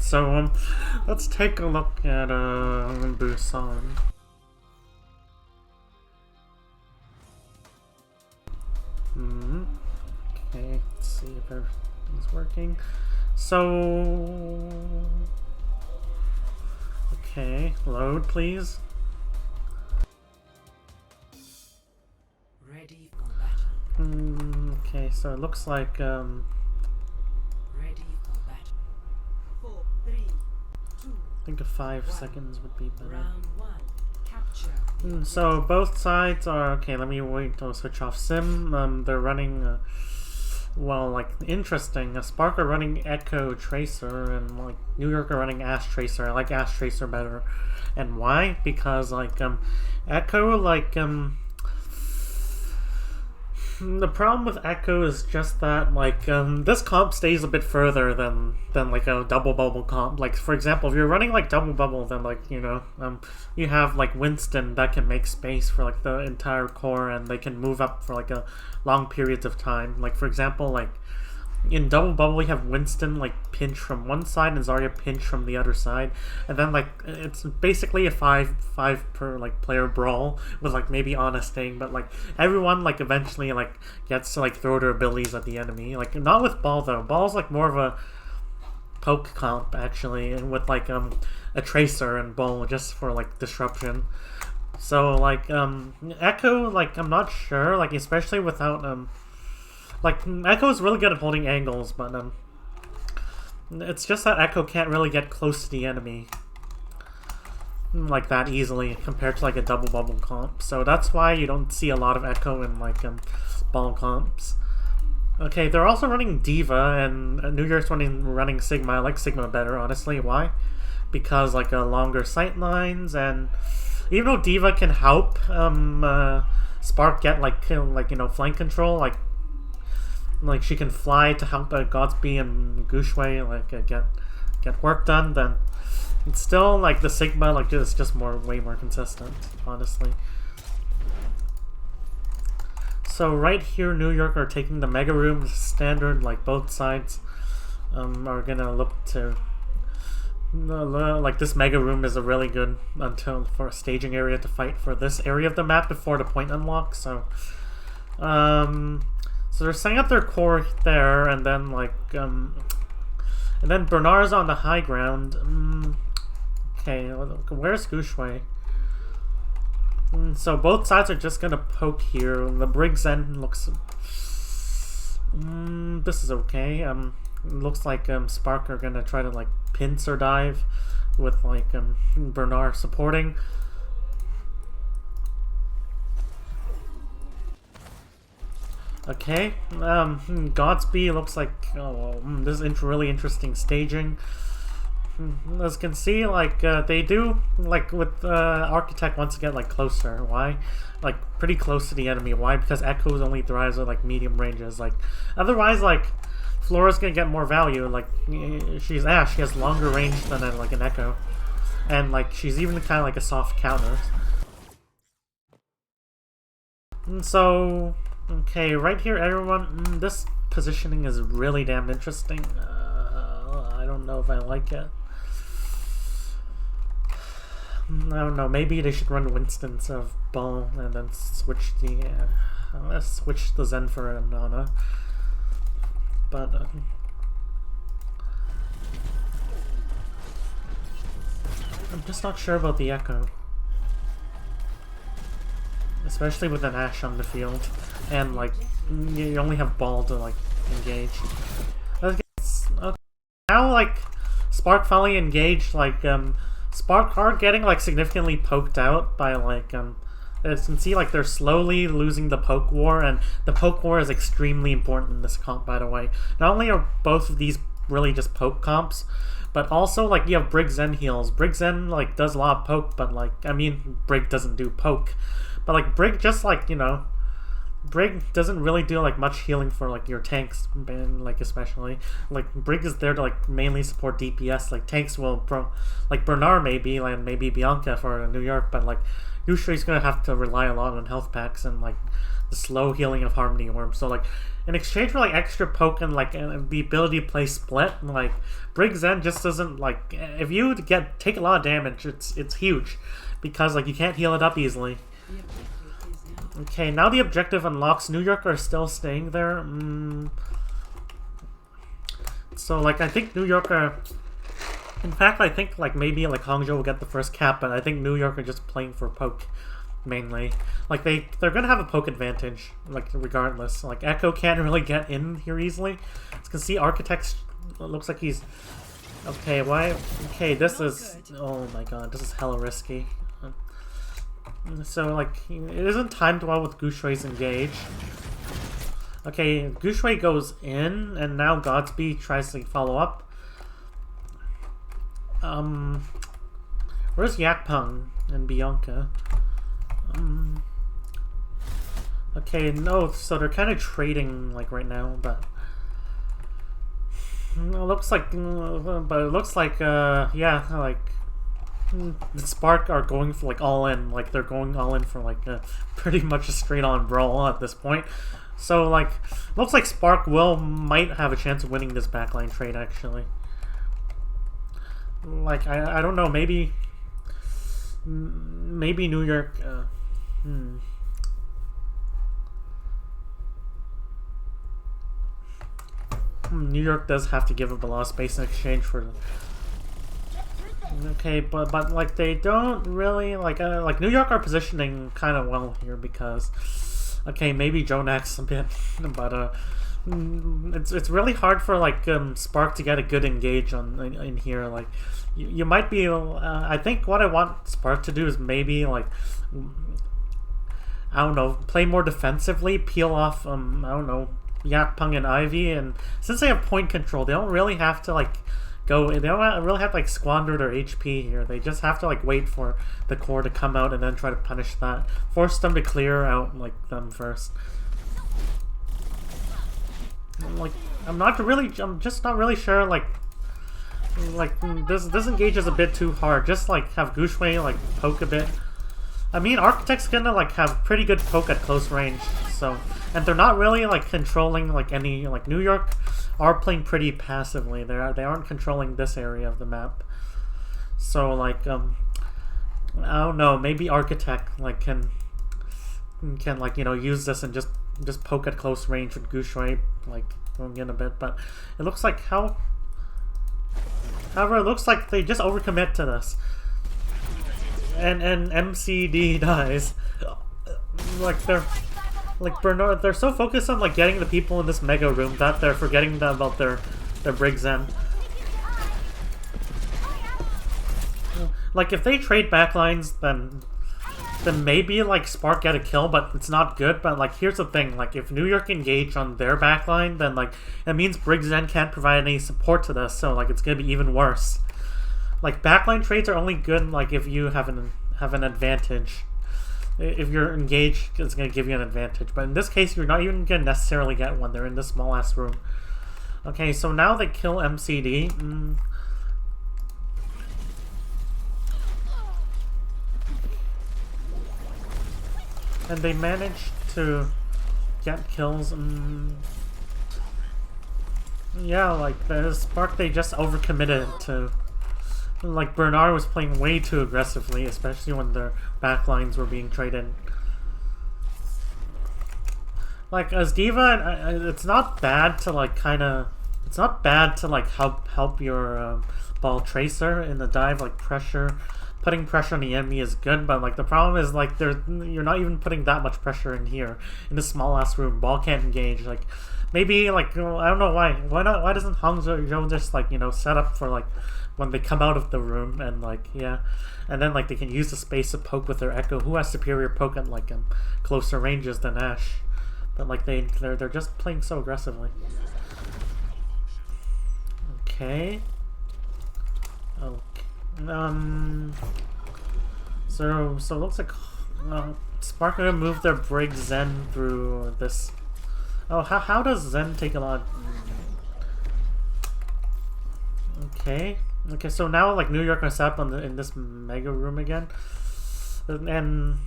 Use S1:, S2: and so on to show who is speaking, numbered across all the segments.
S1: So let's take a look at Busan. Okay, let's see if everything's working. So okay, load please.
S2: Ready for battle.
S1: Okay, so it looks like
S2: Ready for battle. 4, 3, 2.
S1: I think 5 seconds would be better.
S2: Round 1. Capture.
S1: So both sides are okay. Let me wait to switch off sim. They're running well, like interesting. Spark are running Echo Tracer, and like New York are running Ash Tracer. I like Ash Tracer better, and why? Because like Echo like the problem with Echo is just that like this comp stays a bit further than like a double bubble comp. Like for example, if you're running like double bubble, then like you have like Winston that can make space for like the entire core, and they can move up for like a long periods of time. Like for example, like in double bubble we have Winston like pinch from one side and Zarya pinch from the other side, and then like it's basically a 5 per like player brawl with like maybe Ana staying, but like everyone like eventually like gets to like throw their abilities at the enemy. Like not with Ball though. Ball's like more of a poke comp actually, and with like a Tracer and Ball just for like disruption. So like Echo, like I'm not sure, like especially without like Echo is really good at holding angles, but it's just that Echo can't really get close to the enemy like that easily compared to like a double bubble comp. So that's why you don't see a lot of Echo in like Ball comps. Okay, they're also running Diva, and New York's running Sigma. I like Sigma better, honestly. Why? Because like longer sight lines, and even though Diva can help Spark get like flank control, like she can fly to help Godsby and Gushwei like get work done, then it's still like the Sigma like it's just way more consistent, honestly. So right here, New York are taking the Mega Room standard. Like both sides are gonna look to like this Mega Room is a really good for a staging area to fight for this area of the map before the point unlock. So so they're setting up their core there, and then like and then Bernard's on the high ground. Okay, where's Gushwei? So both sides are just gonna poke here. The Briggs end looks this is okay. Looks like Spark are gonna try to like pincer or dive with like Bernard supporting. Okay, Godsby looks like this is really interesting staging. As you can see, like they do like with Architect wants to get like closer. Why? Like pretty close to the enemy. Why? Because Echoes only thrives at like medium ranges. Like otherwise, like Flora's gonna get more value. Like she's Ash, she has longer range than like an Echo, and like she's even kind of like a soft counter. And so okay, right here, everyone. This positioning is really damn interesting. I don't know if I like it. I don't know. Maybe they should run Winston instead of Ball, and then switch the Zen for Nana. But I'm just not sure about the Echo, especially with an Ash on the field, and like you only have Ball to like engage. Okay, now like Spark finally engaged. Like Spark are getting like significantly poked out by like as you can see, like they're slowly losing the poke war, and the poke war is extremely important in this comp, by the way. Not only are both of these really just poke comps, but also like you have Brig Zen heals. Brig Zen like does a lot of poke, but like I mean Brig doesn't do poke, but like Brig just like Brig doesn't really do like much healing for like your tanks, and like especially like Brig is there to like mainly support DPS. Like tanks will like Bernard maybe, like maybe Bianca for New York, but like usually he's gonna have to rely a lot on health packs and like the slow healing of Harmony Orb. So like in exchange for like extra poke and like the ability to play split, like Brig Zen just doesn't like, if you take a lot of damage, it's huge because like you can't heal it up easily. Okay, now the objective unlocks. New York are still staying there. So like I think New York are, in fact I think like maybe like Hangzhou will get the first cap, but I think New York are just playing for poke mainly. Like they're gonna have a poke advantage like regardless. Like Echo can't really get in here easily. You can see Architect's looks like he's okay. Why? Okay, this is, oh my god, this is hella risky. So like it isn't timed well with Gushui's engage. Okay, Gushui goes in, and now Godspeed tries to follow up. Where's Yakpeng and Bianca? Okay, no, so they're kind of trading like right now, but it looks like, yeah, like the Spark are going for like all in, like they're going all in for like pretty much a straight on brawl at this point. So like looks like Spark might have a chance of winning this backline trade actually. Like I don't know, maybe New York New York does have to give up a lot of space in exchange for. Okay, but like they don't really like New York are positioning kind of well here because, okay, maybe Jonax a bit, but it's really hard for like Spark to get a good engage on in here. Like you might be. I think what I want Spark to do is maybe like, I don't know, play more defensively, peel off I don't know, Yakpeng and Ivy, and since they have point control, they don't really have to like go. They don't really have to like squander their HP here. They just have to like wait for the core to come out and then try to punish that. Force them to clear out like them first. Like I'm just not really sure. Like this engage is a bit too hard. Just like have Gushui like poke a bit. I mean, Architect's gonna like have pretty good poke at close range, so, and they're not really like controlling like any, like New York are playing pretty passively. They aren't controlling this area of the map, so like I don't know, maybe Architect like can like, you know, use this and just poke at close range with Gushui like going in a bit, but it looks like however it looks like they just overcommit to this. And MCD dies. Like Bernard, they're so focused on like getting the people in this mega room that they're forgetting about their Brig Zen. Like if they trade backlines, then maybe like Spark get a kill, but it's not good. But like here's the thing: like if New York engage on their backline, then like it means Brig Zen can't provide any support to this. So like it's gonna be even worse. Like backline trades are only good like if you have an advantage. If you're engaged, it's gonna give you an advantage. But in this case, you're not even gonna necessarily get one. They're in this small ass room. Okay, so now they kill MCD. And they manage to get kills. Yeah, like the Spark, they just overcommitted to. Like Bernard was playing way too aggressively, especially when their backlines were being traded. Like as D.Va, it's not bad to like it's not bad to like help your ball tracer in the dive. Like putting pressure on the enemy is good, but like the problem is like you're not even putting that much pressure in here in this small ass room. Ball can't engage. Like maybe like I don't know why doesn't Hangzhou just like, you know, set up for like when they come out of the room and like, yeah, and then like they can use the space to poke with their Echo, who has superior poke at like closer ranges than Ashe, but like they're just playing so aggressively. Okay. So it looks like Spark gonna move their Brig Zen through this. Oh, how does Zen take a lot? Okay. Okay, so now like New York are set up in this mega room again. And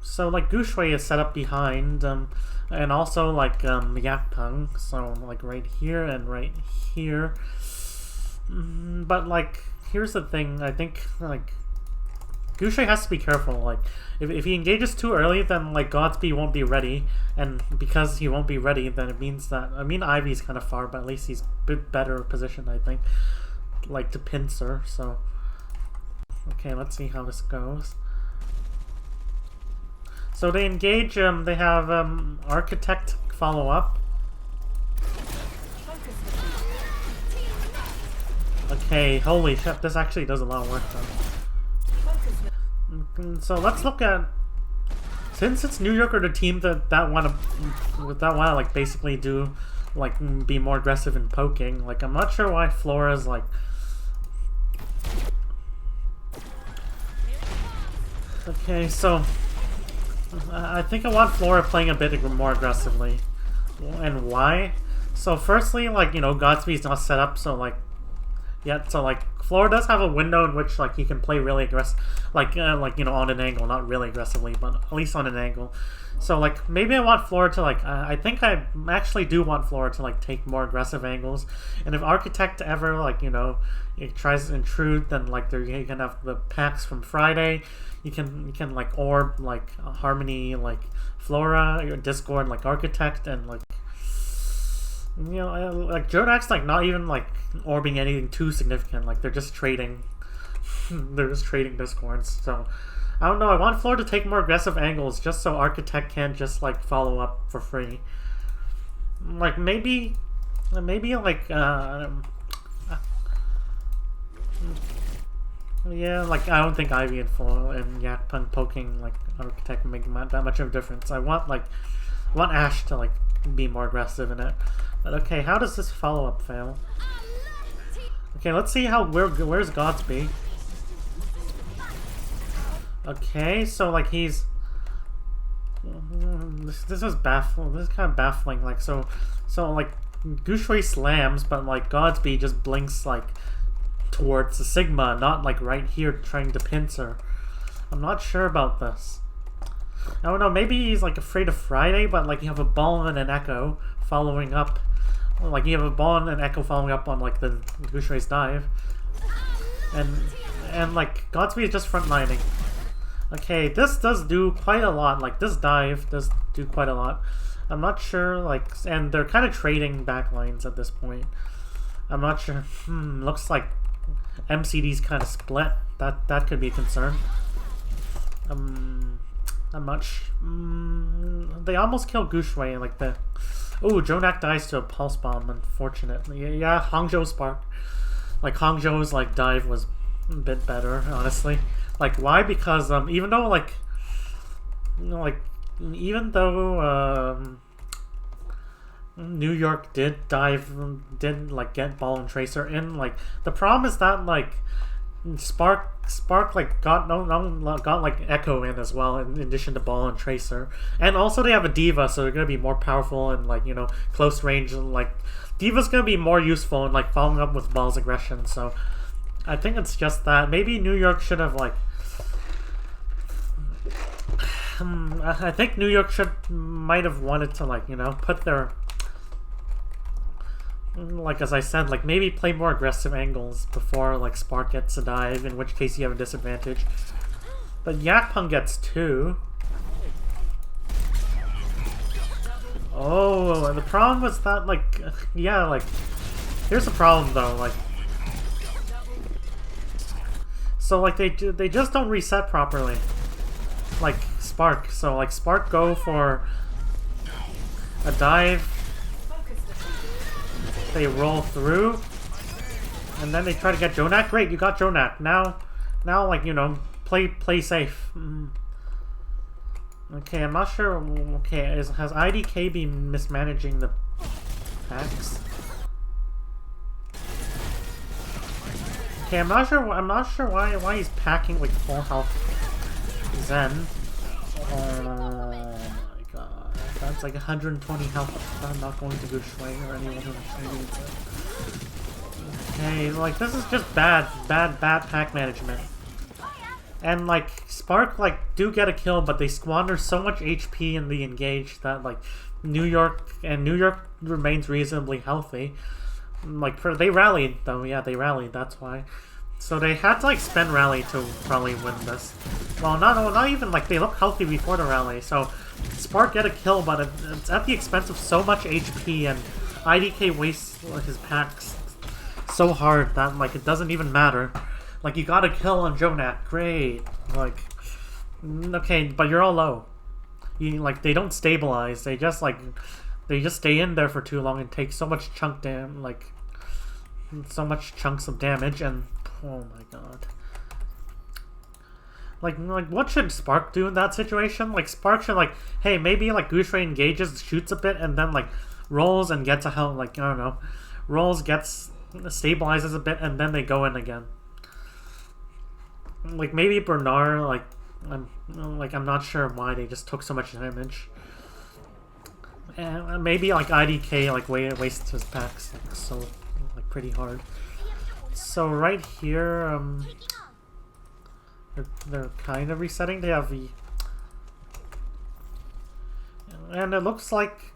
S1: so like Gushui is set up behind, and also like Yakpeng, so like right here and right here. But like here's the thing, I think like Gushui has to be careful. Like if he engages too early, then like Godspeed won't be ready, and because he won't be ready, then it means that Ivy's kind of far, but at least he's a bit better positioned, I think, like to pincer. So okay, let's see how this goes. So they engage, they have Architect follow up. Okay, holy shit, this actually does a lot of work though. So let's look at, since it's New York or the team that wanna like basically do like be more aggressive in poking. Like I'm not sure why Flora's like. Okay, so. I think I want Flora playing a bit more aggressively. And why? So firstly, like, you know, Godspeed's not set up, so like, yeah, so like, Flora does have a window in which like he can play really aggressive, like you know, on an angle, not really aggressively, but at least on an angle. So like, maybe I want Flora to like, I think I actually do want Flora to like take more aggressive angles. And if Architect ever like, you know, it tries to intrude, then like you can have the packs from Friday. You can like orb like Harmony, like Flora, your Discord, like Architect, and like, you know, like Jonak's like not even like orbing anything too significant. Like they're just trading, they're just trading Discords. So I don't know. I want Flora to take more aggressive angles just so Architect can't just like follow up for free. Like maybe like yeah, like I don't think Ivy and Full and Yakpeng poking like Architect make that much of a difference. I want Ash to like be more aggressive in it. But okay, how does this follow up fail? Okay, let's see how where's Godspeed. Okay, so like he's this is baffling. This is kind of baffling. Like so like Gushui slams, but like Godspeed just blinks like towards the Sigma, not like right here trying to pincer. I'm not sure about this. I don't know, maybe he's like afraid of Friday, but like you have a ball and an echo following up. Like you have a ball and an echo following up on like the Gushui's dive. And like Godspeed is just frontlining. Okay, this does do quite a lot. Like this dive does do quite a lot. I'm not sure, like, and they're kind of trading backlines at this point. I'm not sure. Looks like MCD's kind of split. That could be a concern. I'm not they almost killed Gushui like the. Oh, Jonak dies to a pulse bomb. Unfortunately, yeah. Hangzhou Spark, like Hangzhou's like dive was a bit better, honestly. Like why? Because even though like, you know, like even though New York did like get ball and tracer in, like the problem is that like Spark like got like echo in as well in addition to ball and tracer, and also they have a diva, so they're gonna be more powerful and like, you know, close range, and like diva's gonna be more useful in like following up with ball's aggression. So I think it's just that maybe New York should have like I think New York might have wanted to like, you know, put their, like as I said, like maybe play more aggressive angles before like Spark gets a dive, in which case you have a disadvantage. But Yakpeng gets 2. Oh, and the problem was that like, yeah, like here's the problem though, like so like they just don't reset properly. Like Spark, so like Spark go for a dive, they roll through, and then they try to get Jonak. Great, you got Jonak. Now like, you know, play safe. Okay, I'm not sure. Okay, has IDK been mismanaging the packs? Okay, I'm not sure why he's packing like full health Zen. Oh my god. That's like 120 health. I'm not going to go Shui or anyone who actually needs it. Okay, like this is just bad pack management. And like Spark like do get a kill, but they squander so much HP in the engage that like New York remains reasonably healthy. Like they rallied though, yeah, they rallied. That's why. So they had to like spend rally to probably win this. Well, not even like they look healthy before the rally. So Spark get a kill, but it's at the expense of so much HP, and IDK wastes his packs so hard that like it doesn't even matter. Like you got a kill on Jonak, great. Like okay, but you're all low. You like they don't stabilize. They just stay in there for too long and take so much chunks of damage, and oh my god. Like what should Spark do in that situation? Like Spark should like, hey, maybe like Gushui engages, shoots a bit, and then like rolls and gets a health, like I don't know. Rolls, stabilizes a bit, and then they go in again. Like maybe Bernard, like I'm not sure why they just took so much damage. And maybe like IDK like wastes his packs like, so like pretty hard. So right here, they're kind of resetting. They have the, and it looks like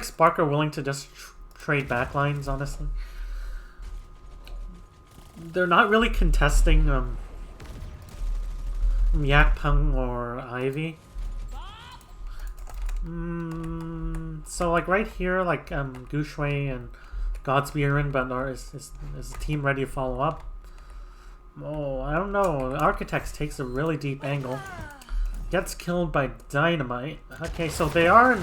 S1: Spark are willing to just trade backlines. Honestly, they're not really contesting Yakpeng or Ivy. So like right here, like Gushui and Godspear, but is the team ready to follow up? Oh, I don't know. Architects takes a really deep angle. Gets killed by Dynamite. Okay, so they are in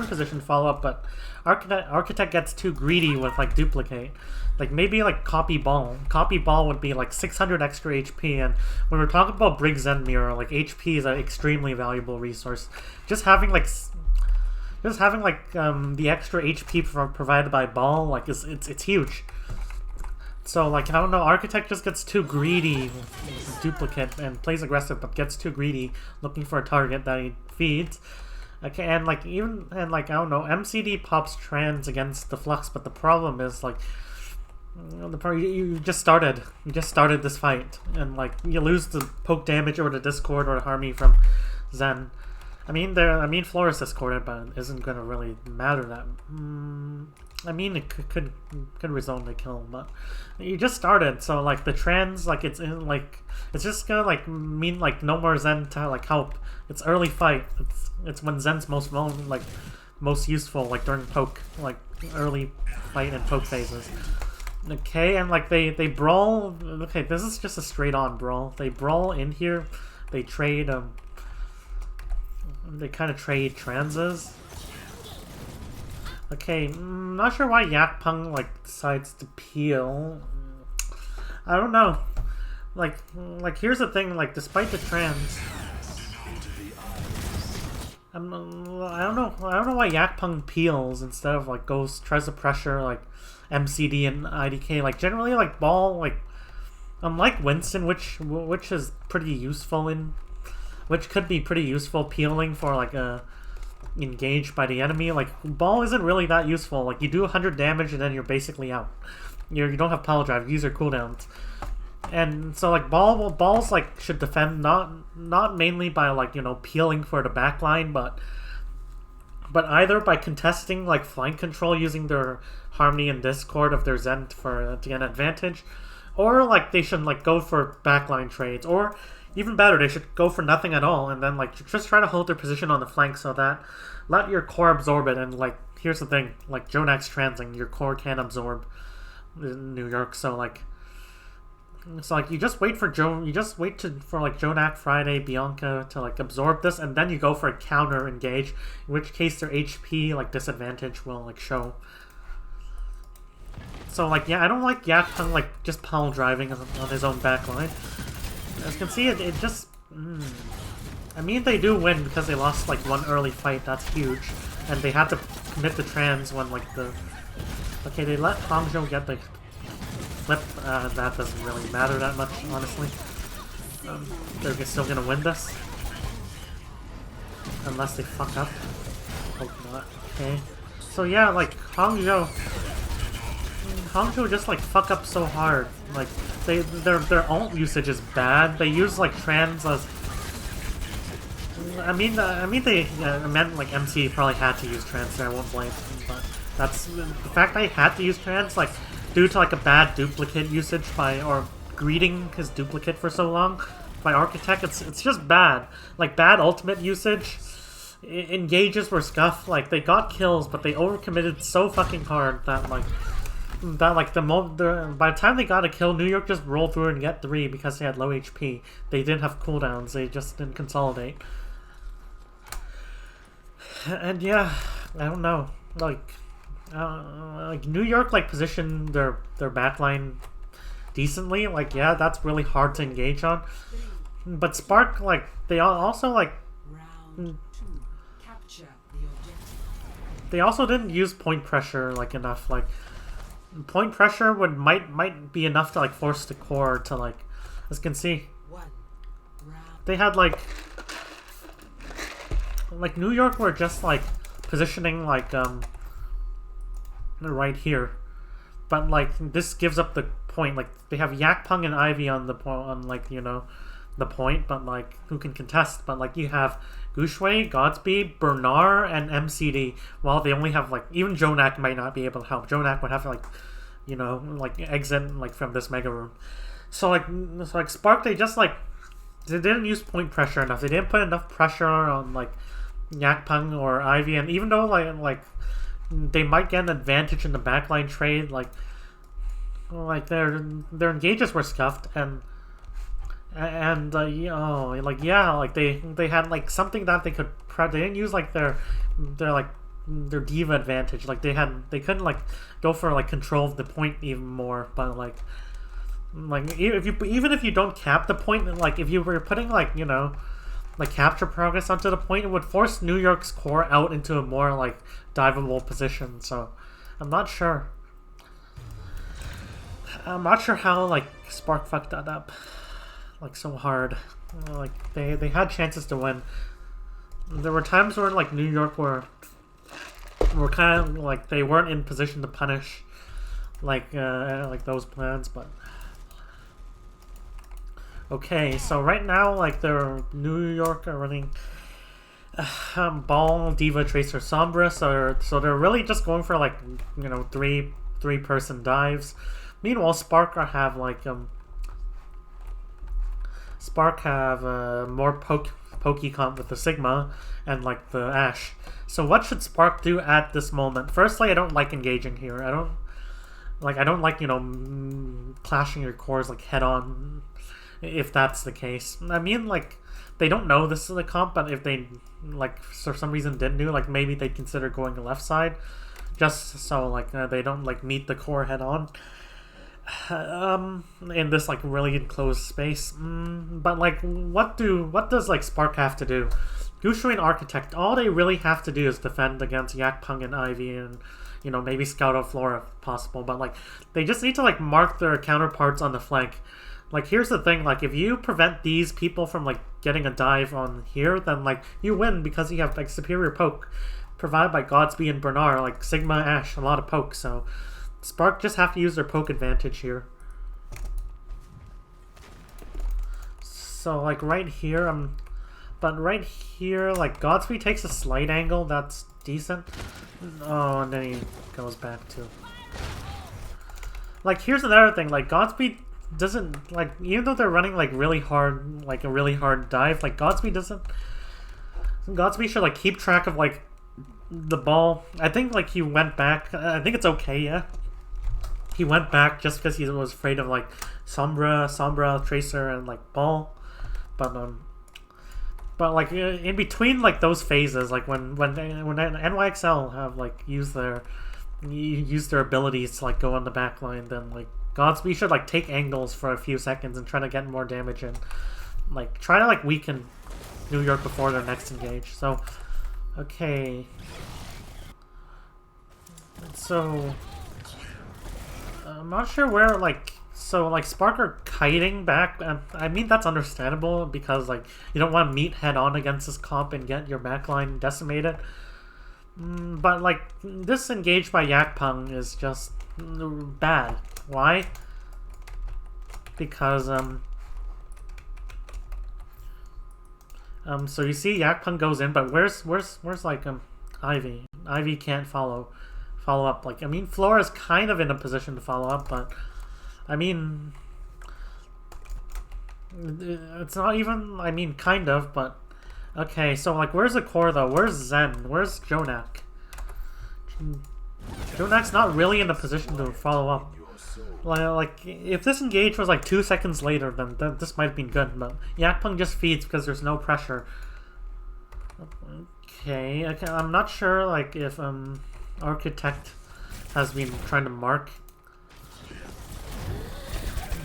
S1: position to follow up, but Architect gets too greedy with like duplicate. Like maybe like copy ball. Copy ball would be like 600 extra HP, and when we're talking about Brig Zen Mirror, like HP is an extremely valuable resource. Just having the extra HP provided by ball, like it's huge. So like I don't know, Architect just gets too greedy with duplicate and plays aggressive, but gets too greedy looking for a target that he feeds. Okay, and like I don't know, MCD pops trans against the Flux, but the problem is like you just started this fight, and like you lose the poke damage or the discord or the harmony from Zen. I mean Flores discorded, but it isn't gonna really matter that. I mean it could result in a kill, but you just started, so like the trans, like it's just gonna like mean like no more Zen to like help. It's early fight. It's when Zen's most useful, like during poke, like early fight and poke phases. Okay, and like they brawl. Okay, this is just a straight on brawl. They brawl in here. They trade they kind of trade transes. Okay, not sure why Yakpeng like decides to peel. I don't know. Like here's the thing. Like despite the trans, I don't know why Yakpeng peels instead of like tries to pressure like MCD and IDK. Like generally like ball, like unlike Winston, which is pretty useful which could be pretty useful peeling for like a engaged by the enemy. Like ball isn't really that useful. Like you do 100 damage and then you're basically out. You don't have power drive. Use your cooldowns. And so like balls like should defend not mainly by like, you know, peeling for the backline, but either by contesting like flank control using their harmony and discord of their Zen to get an advantage, or like they should like go for backline trades, or even better, they should go for nothing at all and then like just try to hold their position on the flank so that let your core absorb it. And like here's the thing, like Jonak's transing, your core can't absorb New York, so like you just wait for for like Jonak, Friday, Bianca to like absorb this, and then you go for a counter engage, in which case their HP like disadvantage will like show. So like yeah, I don't like Yakpeng like just pile driving on his own backline. As you can see, it just I mean they do win because they lost like one early fight, that's huge, and they had to commit the trans when like they let Hangzhou get like flip, that doesn't really matter that much, honestly. They're still gonna win this. Unless they fuck up. Hope not. Okay. So yeah, like, Hangzhou just like fuck up so hard. Like, their ult usage is bad. They use like trans as... I mean they meant like MC probably had to use trans there, I won't blame them, but that's the fact they had to use trans, like, due to like a bad duplicate usage by, or greeting his duplicate for so long by Architect. It's just bad. Like, bad ultimate usage. Engages were scuffed. Like, they got kills, but they overcommitted so fucking hard that by the time they got a kill, New York just rolled through and get 3 because they had low HP. They didn't have cooldowns. They just didn't consolidate. And yeah, I don't know. Like New York like positioned their backline decently. Like, yeah, that's really hard to engage on. But Spark, like, they also like they also didn't use point pressure like enough. Like, point pressure might be enough to like force the core to, like, as you can see, they had like New York were just like positioning like right here, but like this gives up the point. Like, they have Yakpung and Ivy on the point, on, like, you know, the point, but like who can contest. But like you have Gushui, Godspeed, Bernard, and MCD. While they only have like, even Jonak might not be able to help. Jonak would have to, like, you know, like exit like from this mega room. So like Spark, they just like they didn't use point pressure enough. They didn't put enough pressure on like Yakpung or Ivy, and even though like they might get an advantage in the backline trade, like their engages were scuffed, and you know, like, yeah, like they had like something that they could they didn't use like their diva advantage. Like, they couldn't like go for like control of the point even more. But like even if you don't cap the point, like if you were putting like, you know, like capture progress onto the point, it would force New York's core out into a more like diveable position. So I'm not sure how like Spark fucked that up like so hard. Like, they had chances to win. There were times where like New York were kind of like they weren't in position to punish like those plans. But okay, so right now, like, they're New York are running Ball, Diva, Tracer, Sombra, so they're really just going for like, you know, three person dives. Meanwhile, Spark have like more pokey comp with the Sigma and like the Ashe. So what should Spark do at this moment? Firstly, I don't like engaging here. I don't like, you know, clashing your cores like head on, if that's the case. I mean, like, they don't know this is a comp, but if they like for some reason didn't do, like, maybe they'd consider going the left side, just so like they don't like meet the core head on in this like really enclosed space. But like, what does like Spark have to do? Gushui and Architect, all they really have to do is defend against Yakpung and Ivy, and, you know, maybe scout out Flora if possible. But like, they just need to like mark their counterparts on the flank. Like, here's the thing, like, if you prevent these people from like getting a dive on here, then like you win, because you have like superior poke provided by Godspeed and Bernard, like Sigma, Ashe, a lot of poke. So Spark just have to use their poke advantage here. So like right here, but right here, like, Godspeed takes a slight angle that's decent. Oh, and then he goes back to. Like, here's another thing, like, Godspeed doesn't, like, even though they're running like really hard, like a really hard dive, like Godspeed should like keep track of like the ball. I think like he went back. I think it's okay, yeah. He went back just because he was afraid of like Sombra, Tracer, and like Ball. But like in between like those phases, like when NYXL have like used their abilities to like go on the back line, then like Godspeed should like take angles for a few seconds and try to get more damage in, like try to like weaken New York before their next engage. So okay, so I'm not sure where like So like Sparker kiting back, I mean that's understandable because like you don't want to meet head on against this comp and get your backline decimated. But like this engage by Yakpung is just bad. Why? Because so you see Yakpung goes in, but where's like Ivy? Ivy can't follow up. Like I mean Flora's kind of in a position to follow up, but I mean it's not even, I mean kind of, but okay, so like where's the core though? Where's Zen? Where's Jonak? Jonak's not really in a position to follow up. Like if this engage was like 2 seconds later, then this might have been good, but Yakpung just feeds because there's no pressure. Okay, I'm not sure like if Architect has been trying to mark.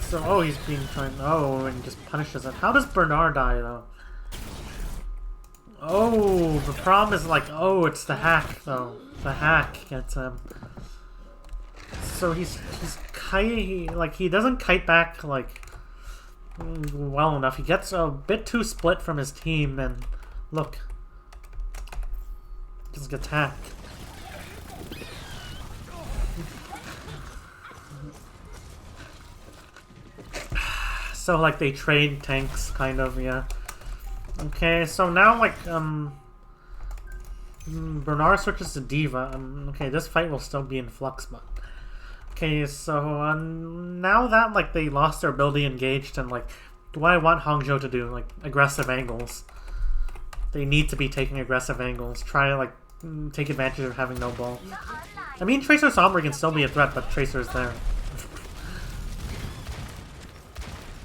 S1: So oh, he's being trying, oh, and just punishes it. How does Bernard die though? Oh, the problem is like, oh, it's the hack though. The hack gets him. So he's like he doesn't kite back like well enough. He gets a bit too split from his team, and look, just gets hacked. So like they trade tanks, kind of, yeah. Okay, so now like Bernard switches to Diva. Okay, this fight will still be in flux, but okay, so now that like they lost their ability engaged, and like what I want Hangzhou to do, like aggressive angles. They need to be taking aggressive angles. Try to like take advantage of having no ball. I mean Tracer Sombra can still be a threat, but Tracer's there.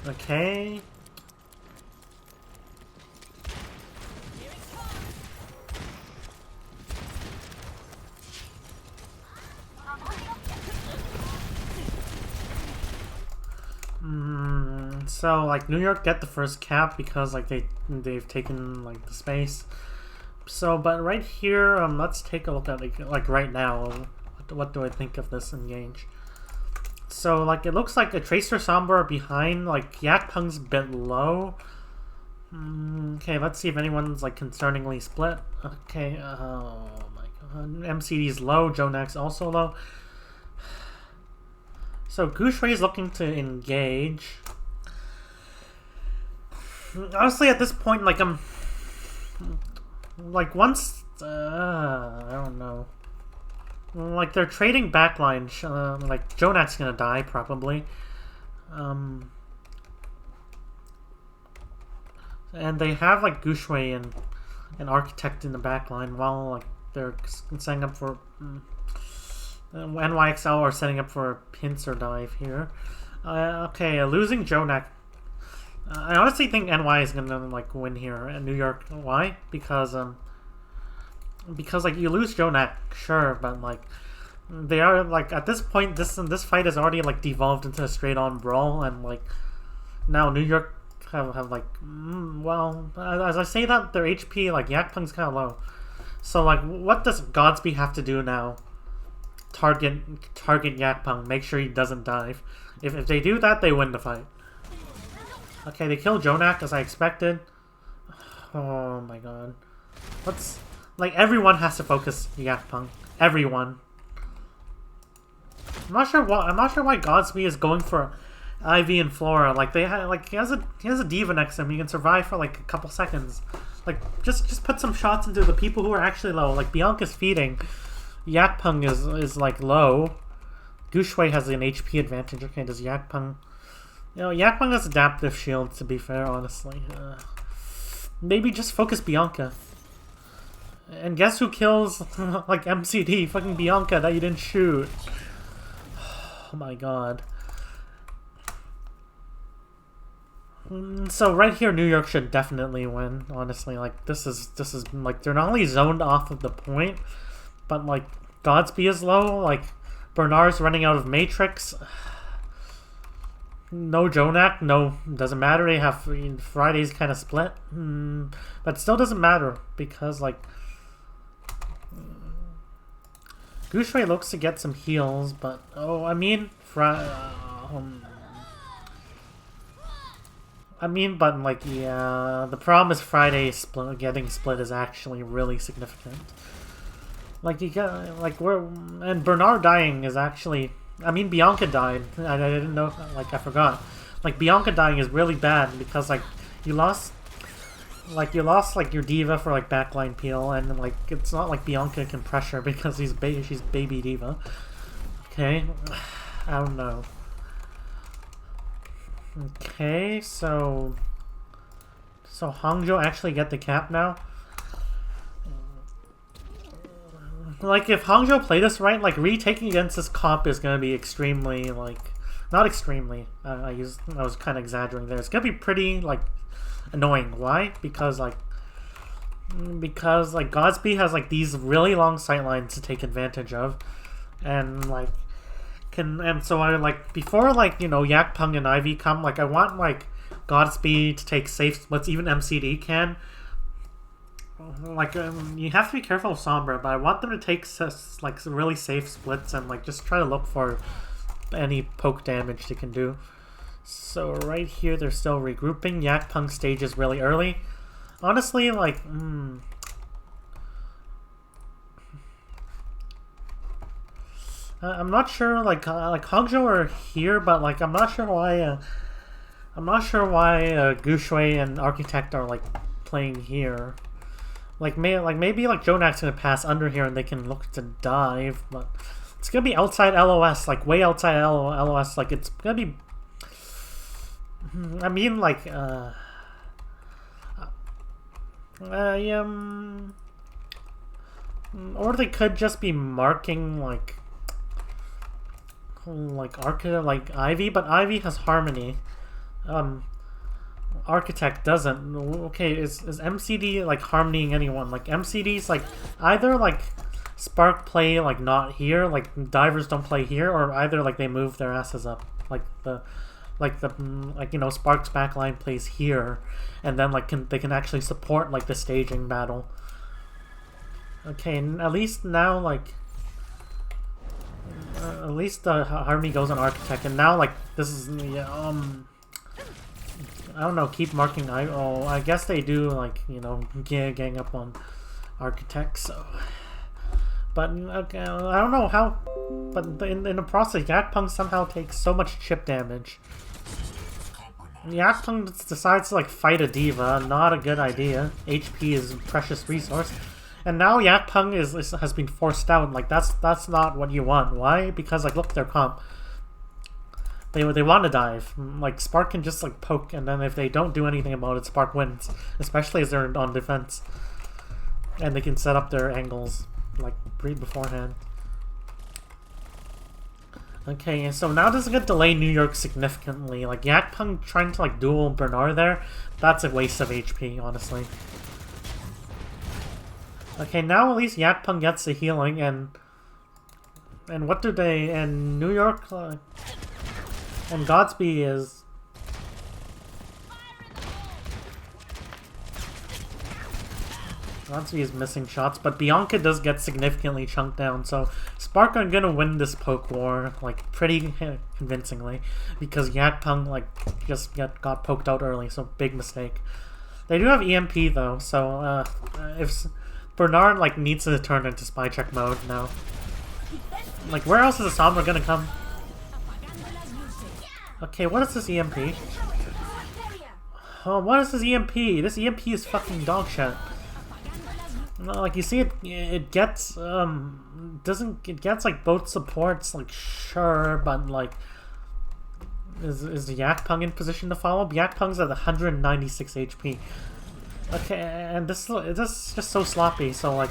S1: Okay. So like New York get the first cap because like they've taken like the space. So but right here, let's take a look at like right now. What do I think of this engage? So like it looks like a Tracer Sombra behind, like Yakpung's a bit low. Okay, let's see if anyone's like concerningly split. Okay, oh my god, MCD's low, Jonak's also low. So Gushui is looking to engage. Honestly, at this point, like like once I don't know. Like they're trading backline. Like Jonak's gonna die probably. And they have like Gushui and an Architect in the backline while like they're setting up for NYXL are setting up for a pincer dive here. Okay, losing Jonak. I honestly think NY is gonna like win here in New York. Why? Because like you lose Jonak, sure, but like they are like at this point this fight has already like devolved into a straight on brawl, and like now New York have like well, as I say that, their HP like Yakpung's kind of low. So like what does Godsby have to do now? Target Yakpung, make sure he doesn't dive. If they do that, they win the fight. Okay, they kill Jonak as I expected. Oh my god. Let's like everyone has to focus Yakpung. Everyone. I'm not sure why Godsby is going for Ivy and Flora. Like they like he has a Diva next to him. He can survive for like a couple seconds. Like just put some shots into the people who are actually low. Like Bianca's feeding. Yakpung is like low. Gushui has an HP advantage. Okay, does Yakpung? You know, Yakpung has adaptive shield, to be fair, honestly. Maybe just focus Bianca. And guess who kills, like, MCD? Fucking Bianca that you didn't shoot. Oh my god. So right here, New York should definitely win, honestly. Like, this is, like, they're not only zoned off of the point, but, like, Godsby is low, like, Bernard's running out of Matrix. No Jonak, no, doesn't matter. They have Friday's kind of split, but still doesn't matter because like Gushui looks to get some heals, but oh, I mean, I mean, but like, yeah, the problem is Friday getting split is actually really significant. Like you got like and Bernard dying is actually. I mean, Bianca died. I didn't know. Like I forgot. Like Bianca dying is really bad because like you lost. Like you lost like your diva for like backline peel, and like it's not like Bianca can pressure because she's baby diva. Okay, I don't know. Okay, so Hangzhou actually get the cap now. Like if Hangzhou play this right, like retaking against this comp is gonna be extremely like not extremely. I was kind of exaggerating there. It's gonna be pretty like annoying. Why? Because like Godspeed has like these really long sightlines to take advantage of, and like so I like before like Yak Pung and Ivy come, like I want like Godspeed to take safe splits, even MCD can. Like you have to be careful of Sombra, but I want them to take like some really safe splits and like just try to look for any poke damage they can do. So right here they're still regrouping. Yak Pung stage is really early. Honestly, like I'm not sure like Hangzhou are here, but like I'm not sure why Gushui and Architect are like playing here. Like maybe like Jonak's gonna pass under here and they can look to dive, but it's gonna be outside LOS, like way outside LOS. Like it's gonna be. I mean, like or they could just be marking like Ivy, but Ivy has Harmony. Architect doesn't. Okay, is MCD like harmonying anyone? Like MCD's like either like Spark play like not here, like divers don't play here, or either like they move their asses up, like Spark's backline plays here, and then like they can actually support like the staging battle. Okay, and at least now like at least the harmony goes on Architect, and now like this is I don't know, keep marking I guess they do like, gang up on Architect, so but okay, I don't know how, but in the process Yak Pung somehow takes so much chip damage. Yak Pung decides to like fight a diva, not a good idea. HP is a precious resource. And now Yak Pung has been forced out. Like that's not what you want. Why? Because like look, their comp. They want to dive. Like Spark can just like poke, and then if they don't do anything about it, Spark wins. Especially as they're on defense, and they can set up their angles like beforehand. Okay, so now this is gonna delay New York significantly. Like Yak Pung trying to like duel Bernard there, that's a waste of HP, honestly. Okay, now at least Yak Pung gets the healing, and what do they and New York and Godspeed is missing shots, but Bianca does get significantly chunked down, so Spark are gonna win this poke war like pretty convincingly because Yak Pung like just got poked out early, so big mistake. They do have EMP though, so if Bernard like needs to turn into spy check mode now. Like where else is the Sombra gonna come? Okay, what is this EMP? Oh, what is this EMP? This EMP is fucking dog shit. Like you see it gets it gets like both supports, like sure, but like is Yak Pung in position to follow? Yak Pung's at 196 HP. Okay, and this is just so sloppy. So like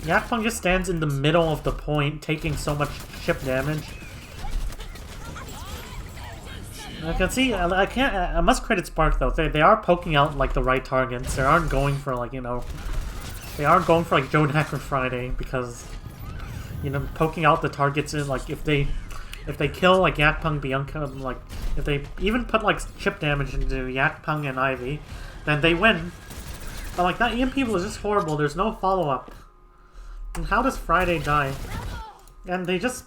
S1: Yak Pung just stands in the middle of the point, taking so much chip damage. I can see. I must credit Spark though. They are poking out like the right targets. They aren't going for like They aren't going for like Joan Hacker Friday because poking out the targets in like if they kill like Yak Pung, Bianca, like if they even put like chip damage into Yak Pung and Ivy, then they win. But like that EMP was just horrible. There's no follow up. And how does Friday die? And they just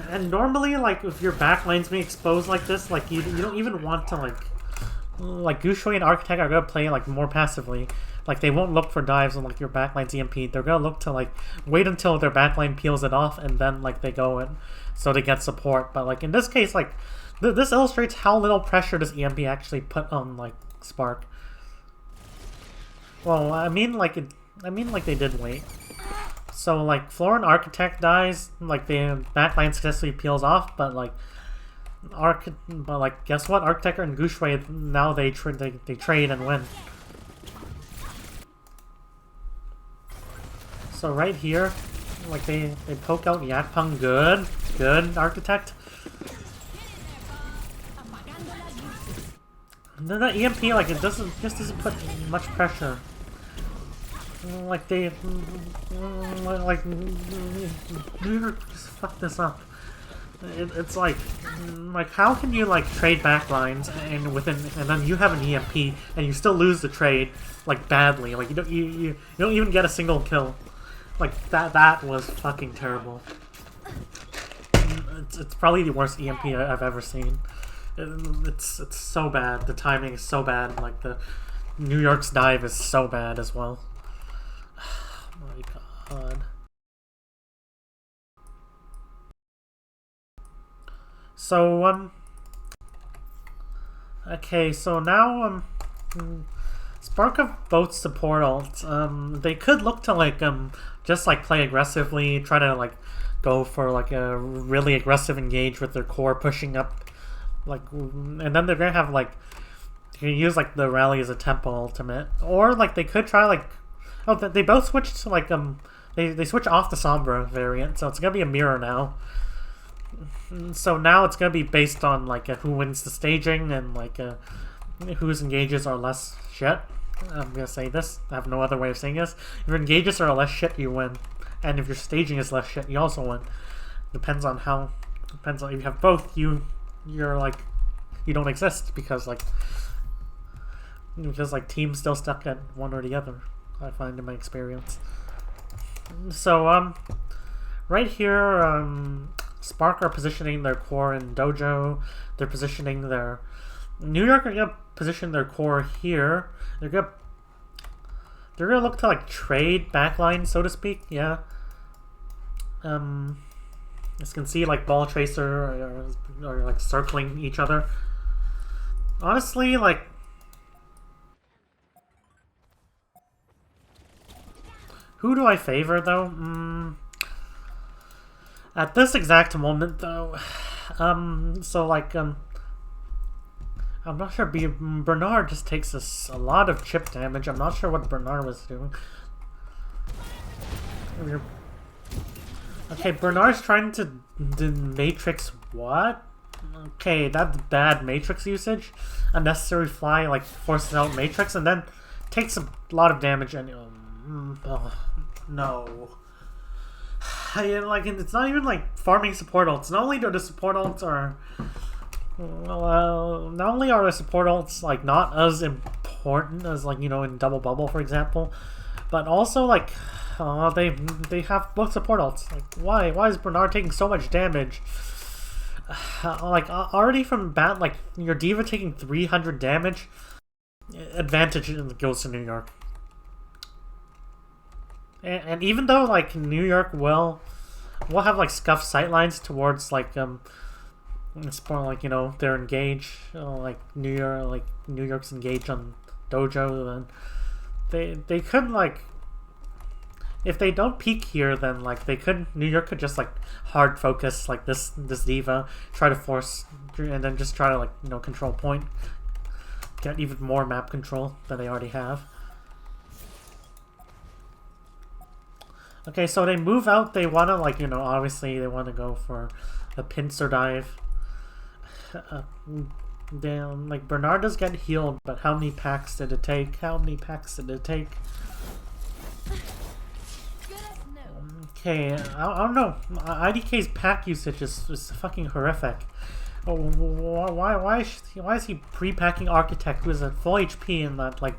S1: And normally, like, if your backline's being exposed like this, like, you don't even want to, like Gushui and Architect are gonna play, like, more passively. Like, they won't look for dives on, like, your backline's EMP. They're gonna look to, like, wait until their backline peels it off, and then, like, they go in. So they get support. But, like, in this case, like, this illustrates how little pressure does EMP actually put on, like, Spark. Well, I mean, like, they did wait. So, like, Florin Architect dies, like, the backline successfully peels off, but, like, guess what? Architect and Gushui, now they trade and win. So right here, like, they poke out Yakpeng. Good, Architect. And then the EMP, like, it just doesn't put much pressure. Like, they, like, just fuck this up. It's like how can you, like, trade backlines and then you have an EMP and you still lose the trade, like, badly. Like, you don't even get a single kill. Like, that was fucking terrible. It's probably the worst EMP I've ever seen. It's so bad. The timing is so bad. Like, the New York's dive is so bad as well. Oh my god. So, okay, so now, Spark have both support ults. They could look to, like, just, like, play aggressively, try to, like, go for, like, a really aggressive engage with their core pushing up, like, and then they're gonna have, like, you can use, like, the rally as a tempo ultimate, or, like, they could try, like, oh, they both switched to, like, they switch off the Sombra variant, so it's gonna be a mirror now. So now it's gonna be based on, like, who wins the staging and, like, whose engages are less shit. I'm gonna say this. I have no other way of saying this. If your engages are less shit, you win, and if your staging is less shit, you also win. Depends on how. Depends on if you have both. You're like, you don't exist because like teams still stuck at one or the other. I find in my experience. So right here, Spark are positioning their core in Dojo. They're positioning their New York are gonna position their core here. They're gonna look to, like, trade backline, so to speak. Yeah. As you can see, like, Ball Tracer are like circling each other. Honestly, like, who do I favor though? At this exact moment though, so like I'm not sure. Bernard just takes a lot of chip damage. I'm not sure what Bernard was doing. Okay, Bernard's trying to Matrix what? Okay, that's bad Matrix usage. Unnecessary fly, like, forces out Matrix and then takes a lot of damage and oh, no. Like, it's not even like farming support ults. Not only do the support ults are not only are the support ults, like, not as important as, like, you know, in Double Bubble, for example, but also, like, they have both support ults. Like, why is Bernard taking so much damage? Like, already from bat, like, your Diva taking 300 damage, advantage goes to New York. And even though, like, New York will have, like, scuffed sightlines towards, like, it's more like, you know, they're engaged, like New York's engaged on Dojo, then they could, like, if they don't peek here, then, like, New York could just, like, hard focus, like, this Diva, try to force, and then just try to, like, you know, control point, get even more map control than they already have. Okay, so they move out, they want to, like, you know, obviously they want to go for a pincer dive. Damn, like, Bernard does get healed, but how many packs did it take? How many packs did it take? Okay, I don't know. IDK's pack usage is fucking horrific. Oh, why is he pre-packing Architect, who is at full HP and that, like,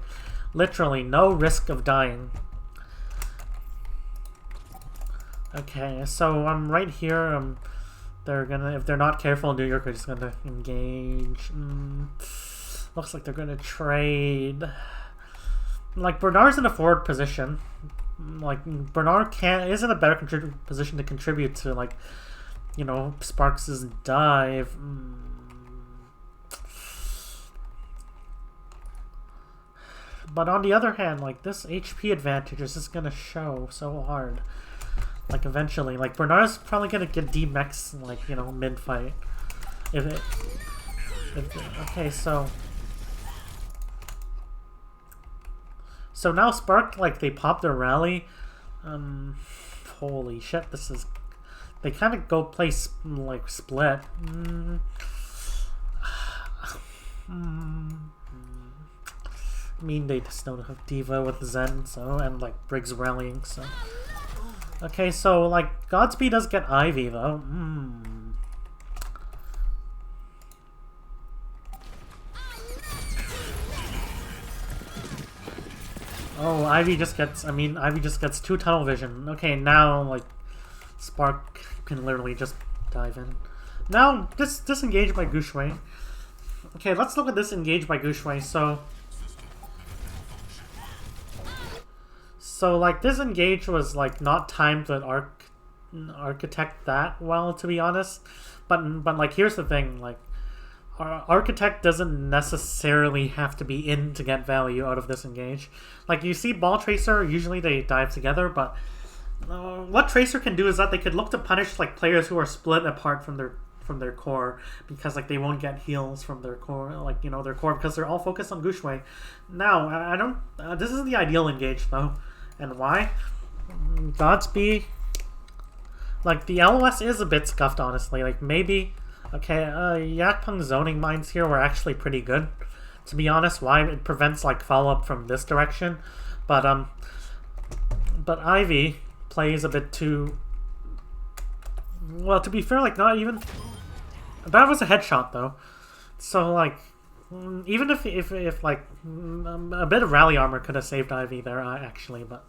S1: literally no risk of dying? Okay, so I'm right here. they're gonna, if they're not careful, New York are just gonna engage. Looks like they're gonna trade. Like, Bernard's in a forward position. Like, Bernard is in a better position to contribute to, like, you know, Sparks' dive. But on the other hand, like, this HP advantage is just gonna show so hard. Like, eventually. Like, Bernard's probably gonna get D-Mex, like, you know, mid-fight. Okay, so... So now Spark, like, they pop their rally. Holy shit, this is... They kind of go play, like, split. I mean, they just don't have Diva with Zen, so, and, like, Briggs rallying, so... Okay, so, like, Godspeed does get Ivy, though. Oh, Ivy just gets, Ivy just gets 2 tunnel vision. Okay, now, like, Spark can literally just dive in. Now, disengage by Gushui. Okay, let's look at this engage by Gushui. So, like, this engage was, like, not timed with Architect that well, to be honest. But like, here's the thing, like, Architect doesn't necessarily have to be in to get value out of this engage. Like, you see Ball Tracer, usually they dive together, but what Tracer can do is that they could look to punish, like, players who are split apart from their core, because, like, they won't get heals from their core, like, you know, their core, because they're all focused on Gushui. Now, I don't... this is the ideal engage, though. And why? Godspeed. Like, the LOS is a bit scuffed, honestly. Like, maybe... Okay, Yakpung's zoning mines here were actually pretty good. To be honest, why? It prevents, like, follow-up from this direction. But Ivy plays a bit too... Well, to be fair, like, not even... That was a headshot, though. So, like... Even if like, a bit of rally armor could have saved Ivy there, actually, but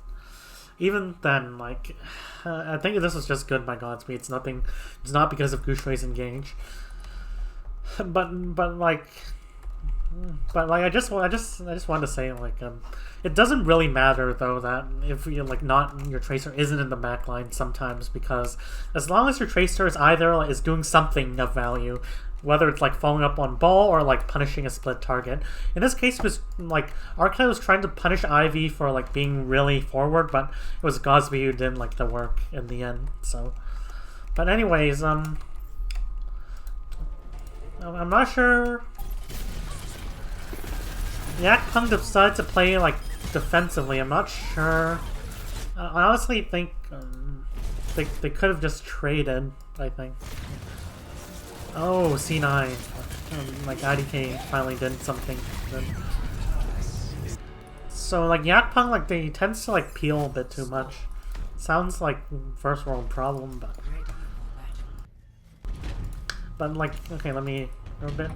S1: even then, like, I think this was just good by Godspeed. It's nothing. It's not because of Gushui's engage. But like, I just wanted to say, like, it doesn't really matter though that if you like not your Tracer isn't in the backline sometimes, because as long as your Tracer is either is doing something of value. Whether it's like following up on Ball or like punishing a split target. In this case, it was like Arcade was trying to punish Ivy for like being really forward, but it was Godspeed who did like the work in the end. So, but anyways, I'm not sure. Yakpung decided to play like defensively. I'm not sure. I honestly think they could have just traded. I think. Oh, C9. Like, IDK finally did something good. So, like, Yakpung, like, they tends to, like, peel a bit too much. Sounds like first world problem, but like, okay, let me a bit.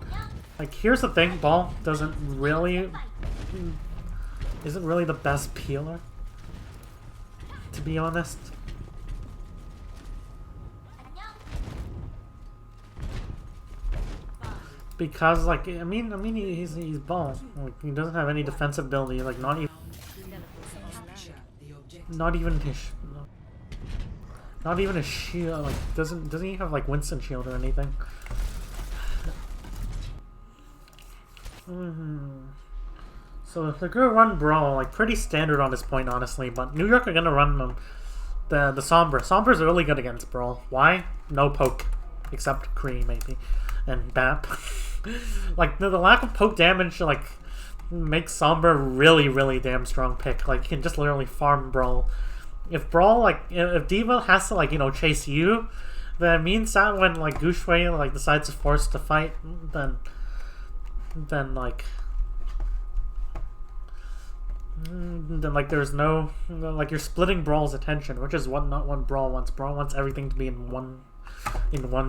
S1: Like, here's the thing, Ball isn't really the best peeler, to be honest. Because, like, I mean, he's Ball. Like, he doesn't have any defensive ability. Like, not even his shield. Like, doesn't he have like Winston shield or anything? So they're gonna run Brawl, like, pretty standard on this point, honestly. But New York are gonna run the Sombra. Sombra's really good against Brawl. Why? No poke, except Kree maybe, and BAP. Like, the lack of poke damage, like, makes Sombra really damn strong pick. Like, you can just literally farm Brawl. If Brawl, like, if Diva has to, like, you know, chase you, then it means that when, like, Gushui, like, decides to force to fight, then like, there's no, like, you're splitting Brawl's attention, which is not what Brawl wants. Brawl wants everything to be in one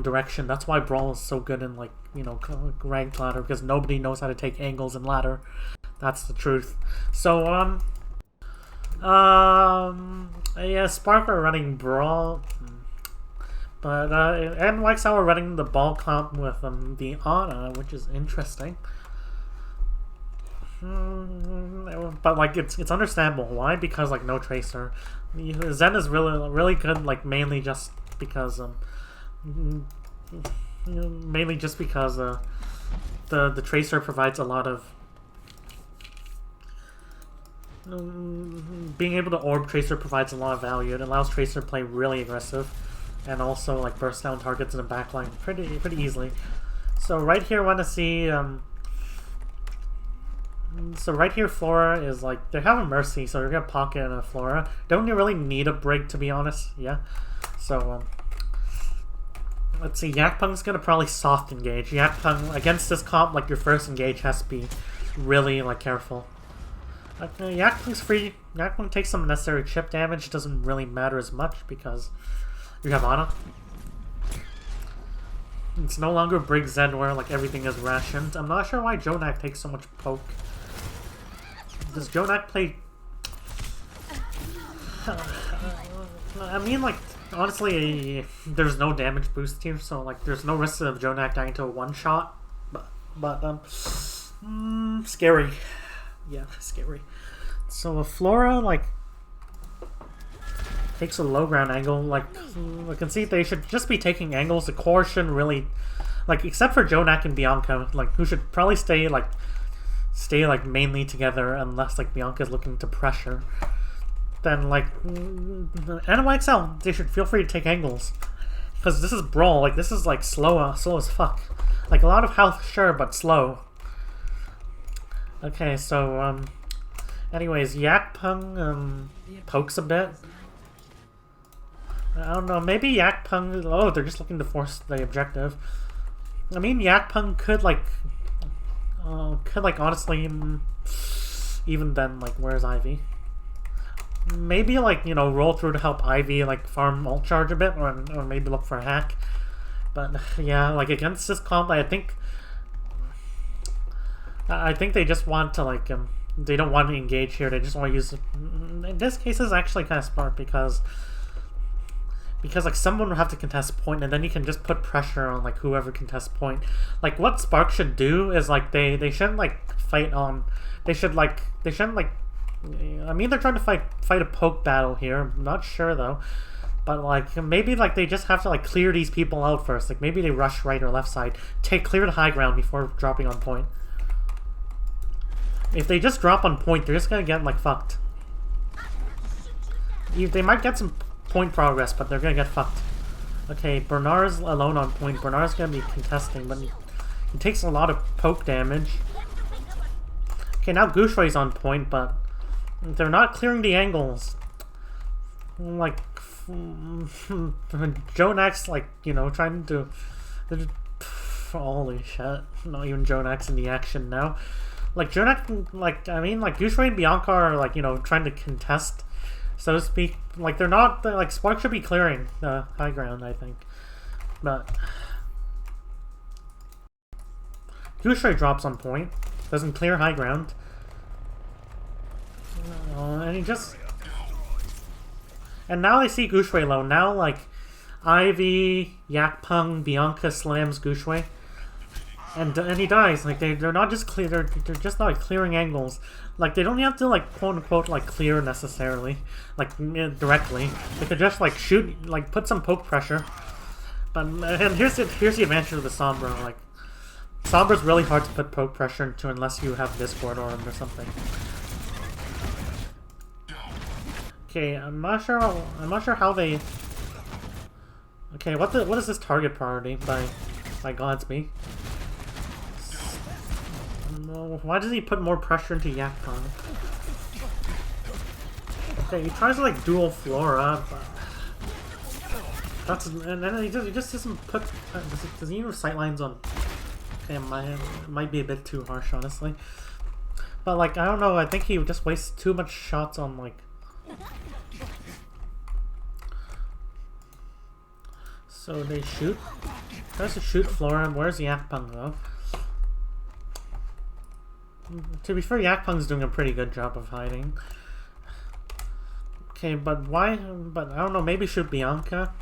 S1: direction. That's why Brawl is so good in, like, you know, ranked ladder, because nobody knows how to take angles in ladder. That's the truth. So, yeah, Spark are running Brawl. But NYXL are running the ball comp with the Ana, which is interesting. But like it's understandable. Why? Because like no tracer. Zen is really good. Like mainly just because the tracer provides a lot of being able to orb tracer provides a lot of value. It allows tracer to play really aggressive and also like burst down targets in the backline pretty easily. So right here, I want to see. So right here, Flora is like they have a Mercy, so you're gonna pocket a Flora. Don't you really need a Brig, to be honest? Yeah. So let's see. Yakpung's gonna probably soft engage. Yakpung against this comp, like your first engage has to be really like careful. Okay, Yakpung's free. Yakpung takes some necessary chip damage. Doesn't really matter as much because you have Ana. It's no longer Brig Zen where like everything is rationed. I'm not sure why Jonak takes so much poke. Does Jonak play? I mean, like honestly, there's no damage boost here, so like there's no risk of Jonak dying to a one shot. But scary. Yeah, scary. So a Flora like takes a low ground angle. Like I can see they should just be taking angles. The core shouldn't really like except for Jonak and Bianca, like who should probably stay mainly together unless like Bianca is looking to pressure. Then like NYXL, they should feel free to take angles because this is brawl. Like this is like slow as fuck. Like a lot of health, sure, but slow. Okay, so anyways, Yakpung pokes a bit. I don't know, maybe Yakpung. Oh, they're just looking to force the objective. I mean, Yakpung could like honestly, even then, like, where's Ivy? Maybe like roll through to help Ivy like farm ult charge a bit, or maybe look for a hack. But yeah, like against this comp, I think they just want to like they don't want to engage here. They just want to use. In this case, is actually kind of smart because like someone will have to contest point, and then you can just put pressure on like whoever contests point. Like what Spark should do is like they shouldn't like fight on. They shouldn't like. I mean, they're trying to fight a poke battle here. I'm not sure though. But like maybe like they just have to like clear these people out first. Like maybe they rush right or left side, clear the high ground before dropping on point. If they just drop on point, they're just gonna get like fucked. They might get some point progress, but they're gonna get fucked. Okay, Bernard's alone on point. Bernard's gonna be contesting, but he takes a lot of poke damage. Okay, now Gushui's on point, but they're not clearing the angles. Like Jonak's like trying to. Holy shit! Not even Jonak's in the action now. Like Jonak, like I mean, like Gushui and Bianca are like trying to contest, so to speak. Like they're not like Spark should be clearing the high ground, I think, but Gushui drops on point, doesn't clear high ground, and he just. And now they see Gushui low. Now like Ivy, Yakpung, Bianca slams Gushui. And he dies. Like they're not just clear. They're just not like, clearing angles. Like they don't have to like quote unquote like clear necessarily, like directly. They could just like shoot, like put some poke pressure. But and here's the advantage of the Sombra. Like Sombra's really hard to put poke pressure into unless you have Discord or something. Okay, I'm not sure how they. Okay, what is this target priority by Godsby? Why does he put more pressure into Yakpung? Okay, he tries to like dual Flora, but that's and then he just doesn't put. Does he even have sightlines on? Okay, it might be a bit too harsh, honestly. But like I don't know, I think he just wastes too much shots on like. So they shoot. Tries to shoot Flora. Where's Yakpung though? To be fair, Yakpung's doing a pretty good job of hiding. Okay, but why? But I don't know. Maybe shoot Bianca.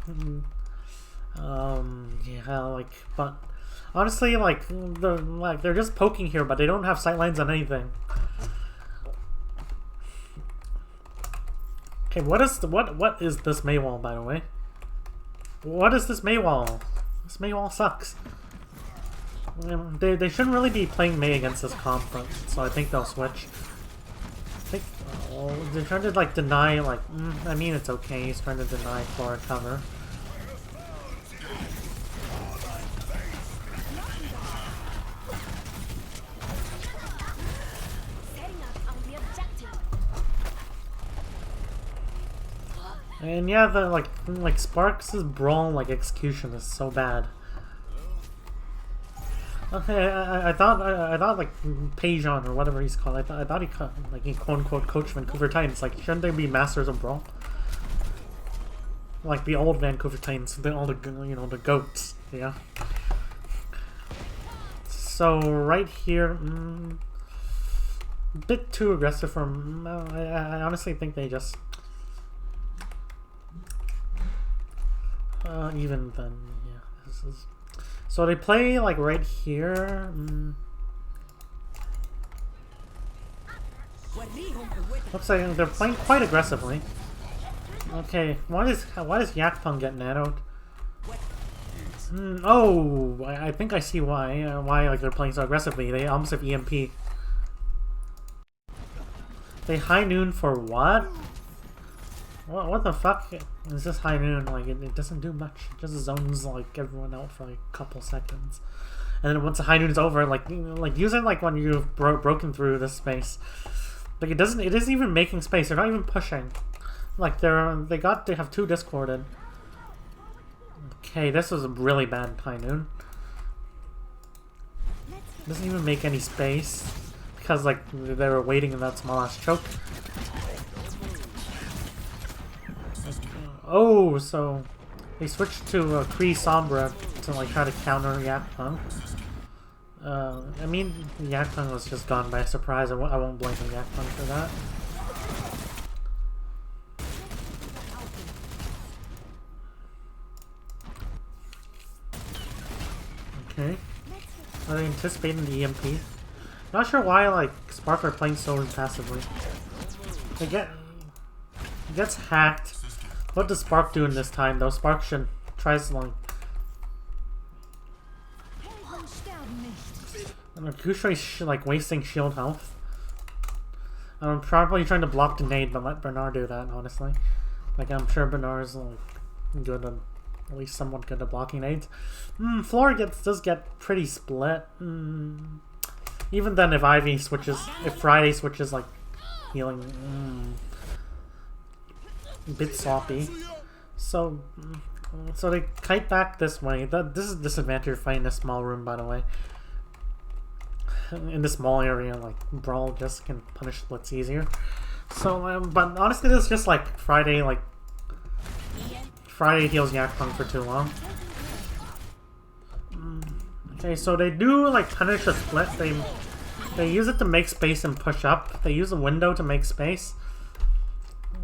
S1: Yeah, like, but honestly, like they're just poking here, but they don't have sightlines on anything. Okay, what is this Mei wall, by the way? What is this Mei wall? This Mei wall sucks. They shouldn't really be playing Mei against this comp, but, so I think they'll switch. I think they're trying to like deny like I mean it's okay. He's trying to deny Flora cover. And yeah, the like Sparks' brawl like execution is so bad. Okay, I thought like Peijon or whatever he's called. I thought he like he quote unquote coached Vancouver Titans. Like shouldn't they be masters of brawl? Like the old Vancouver Titans, all the the goats. Yeah. So right here, a bit too aggressive for him. I honestly think they just. Even then, yeah, this is... So they play, like, right here. Looks like they're playing quite aggressively. Okay, why does Yakpeng get nanoed? Oh, I think I see why. Why, like, they're playing so aggressively. They almost have EMP. They high noon for what? What the fuck is this high noon? Like, it doesn't do much. It just zones, like, everyone out for, like, a couple seconds. And then once the high noon is over, like use it, like, when you've broken through this space. Like, it isn't even making space. They're not even pushing. Like, they have two discorded. Okay, this was a really bad high noon. Doesn't even make any space. Because, like, they were waiting in that small-ass choke. Oh, so they switched to Kree Sombra to like try to counter Yakpeng. I mean, Yakpeng was just gone by surprise. I won't blame Yakpeng for that. Okay. Are they anticipating the EMP? Not sure why like Spark are playing so passively. He gets hacked. What does Spark do in this time though? Spark should tries like Kushoi's like wasting shield health. I'm probably trying to block the nade, but let Bernard do that, honestly. Like I'm sure Bernard's like good at least somewhat good at blocking nades. Flora does get pretty split. Even then if Friday switches like healing a bit sloppy. So they kite back this way. This is a disadvantage of fighting a small room, by the way. In the small area, like Brawl just can punish splits easier. So, but honestly, this is just like Friday heals Yakpeng for too long. Okay, so they do like punish a split. They use it to make space and push up. They use a window to make space.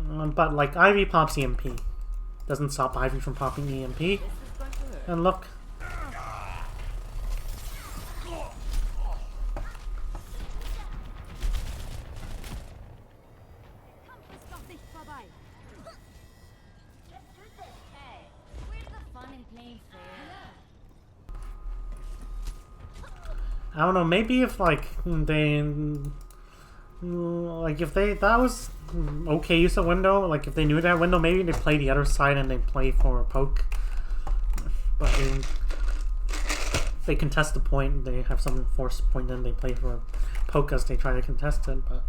S1: But like Ivy pops EMP. Doesn't stop Ivy from popping EMP. And look. I don't know, maybe if like that was okay use of window, like if they knew that window, maybe they play the other side and they play for a poke. But if they contest the point, they have some forced point, then they play for a poke as they try to contest it, but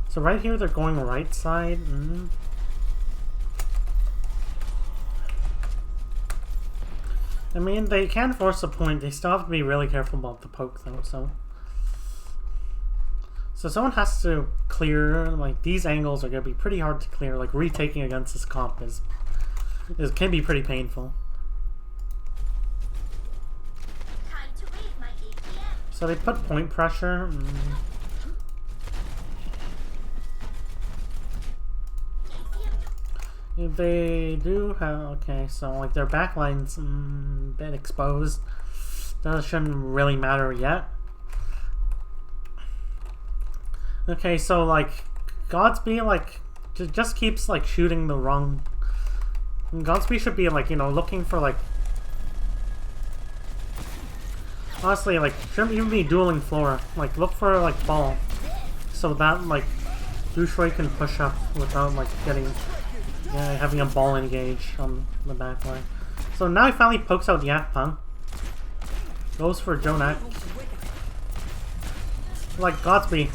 S1: so right here they're going right side. I mean, they can force a point. They still have to be really careful about the poke though, so someone has to clear, like these angles are gonna be pretty hard to clear. Like retaking against this comp can be pretty painful. So they put point pressure. They do have, okay, so like their backline's a bit exposed. That shouldn't really matter yet. Okay, so like Godspeed like just keeps like shooting the wrong. Godspeed should be like, you know, looking for like, honestly, like shouldn't even be dueling Flora. Like look for like ball, so that like Dushui can push up without like getting. Yeah, having a ball engage on the back line. So now he finally pokes out Yakpang. Goes for Jonak. Like Godspeed.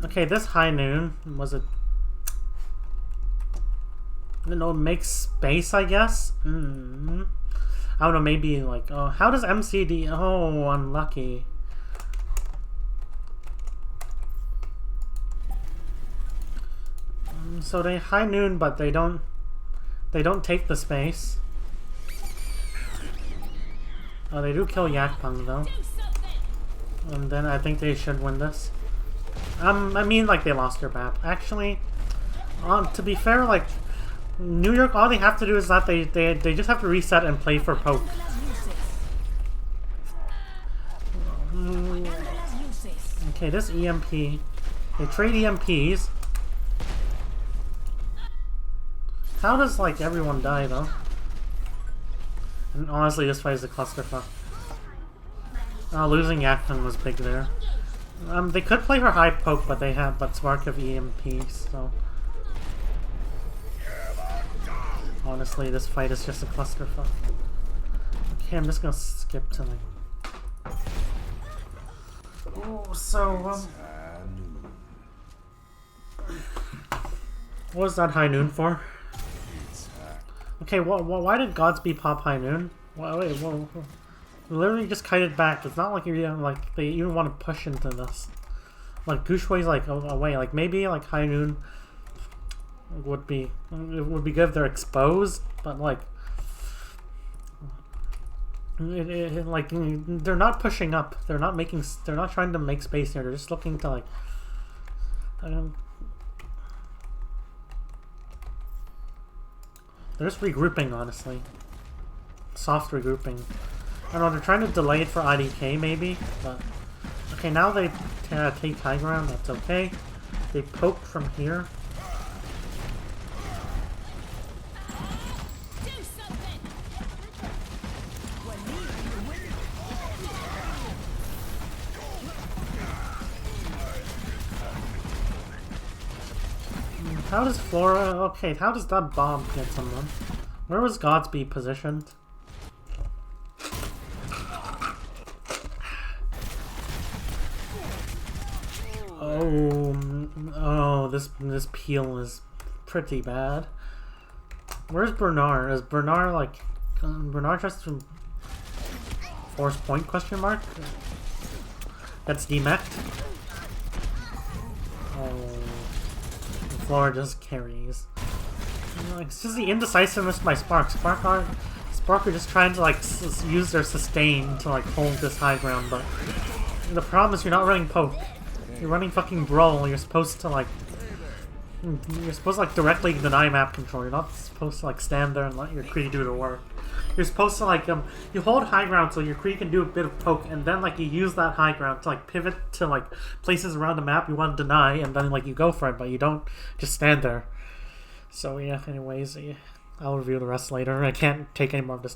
S1: Okay, this high noon was it? You know, makes space, I guess. I don't know. Maybe like, oh, how does MCD? Oh, unlucky. So they high noon, but they don't take the space. Oh, they do kill Yakpang though, and then I think they should win this. I mean, like they lost their map. Actually, to be fair, like New York, all they have to do is that they just have to reset and play for poke. Okay, this EMP. They trade EMPs. How does like everyone die though? And honestly, this fight is a clusterfuck. Losing Yakpang was big there. They could play for high poke, but they have Spark of EMPs, so honestly, this fight is just a clusterfuck. Okay, I'm just gonna skip to like. Oh, so what was that high noon for? Okay, why did Godspeed pop high noon? Wait, whoa. Literally just kited back. It's not like you like they even want to push into this. Like Gushui's like away. Like maybe like high noon would be good if they're exposed, but like like they're not pushing up. They're not trying to make space here. They're just looking to like. They're just regrouping, honestly. Soft regrouping. I don't know, they're trying to delay it for IDK, maybe, but... Okay, now they take high ground, that's okay. They poke from here. How does Flora... Okay, how does that bomb get someone? Where was Godspeed positioned? Oh, this peel is pretty bad. Where's Bernard? Is Bernard like... Bernard just from... Force point question mark? That's demeched? Oh... Flora just carries. It's just the indecisiveness by Spark. Spark are just trying to like use their sustain to like hold this high ground, but the problem is you're not running poke. You're running fucking brawl. You're supposed to like directly deny map control. You're not supposed to like stand there and let your Kree do the work. You're supposed to like you hold high ground so your Kree can do a bit of poke, and then like you use that high ground to like pivot to like places around the map you want to deny, and then like you go for it, but you don't just stand there. So yeah, anyways, yeah, I'll review the rest later. I can't take any more of this.